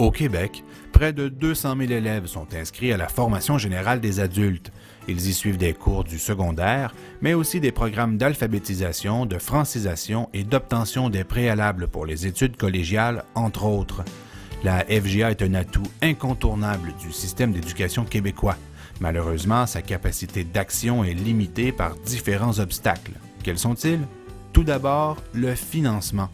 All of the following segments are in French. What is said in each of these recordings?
Au Québec, près de 200 000 élèves sont inscrits à la formation générale des adultes. Ils y suivent des cours du secondaire, mais aussi des programmes d'alphabétisation, de francisation et d'obtention des préalables pour les études collégiales, entre autres. La FGA est un atout incontournable du système d'éducation québécois. Malheureusement, sa capacité d'action est limitée par différents obstacles. Quels sont-ils? Tout d'abord, le financement.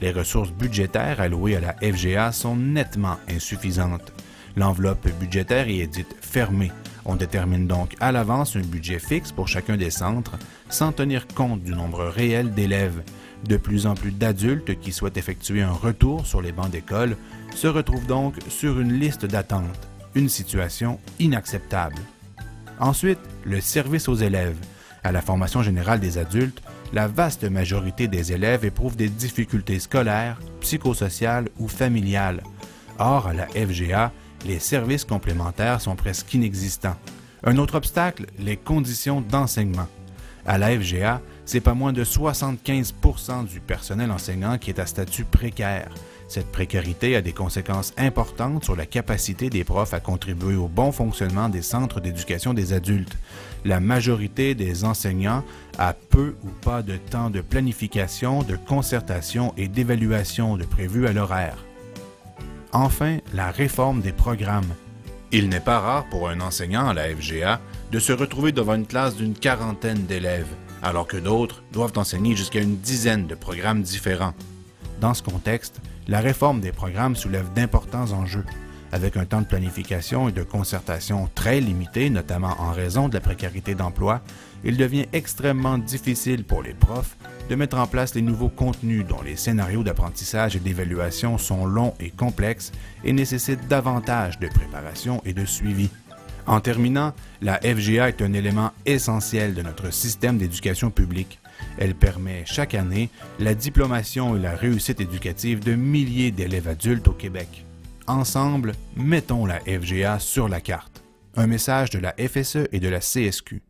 Les ressources budgétaires allouées à la FGA sont nettement insuffisantes. L'enveloppe budgétaire y est dite fermée. On détermine donc à l'avance un budget fixe pour chacun des centres, sans tenir compte du nombre réel d'élèves. De plus en plus d'adultes qui souhaitent effectuer un retour sur les bancs d'école se retrouvent donc sur une liste d'attente, une situation inacceptable. Ensuite, le service aux élèves. À la formation générale des adultes, la vaste majorité des élèves éprouvent des difficultés scolaires, psychosociales ou familiales. Or, à la FGA, les services complémentaires sont presque inexistants. Un autre obstacle, les conditions d'enseignement. À la FGA, c'est pas moins de 75% du personnel enseignant qui est à statut précaire. Cette précarité a des conséquences importantes sur la capacité des profs à contribuer au bon fonctionnement des centres d'éducation des adultes. La majorité des enseignants a peu ou pas de temps de planification, de concertation et d'évaluation de prévu à l'horaire. Enfin, la réforme des programmes. Il n'est pas rare pour un enseignant à la FGA de se retrouver devant une classe d'une quarantaine d'élèves, alors que d'autres doivent enseigner jusqu'à une dizaine de programmes différents. Dans ce contexte, la réforme des programmes soulève d'importants enjeux. Avec un temps de planification et de concertation très limité, notamment en raison de la précarité d'emploi, il devient extrêmement difficile pour les profs de mettre en place les nouveaux contenus dont les scénarios d'apprentissage et d'évaluation sont longs et complexes et nécessitent davantage de préparation et de suivi. En terminant, la FGA est un élément essentiel de notre système d'éducation publique. Elle permet chaque année la diplomation et la réussite éducative de milliers d'élèves adultes au Québec. Ensemble, mettons la FGA sur la carte. Un message de la FSE et de la CSQ.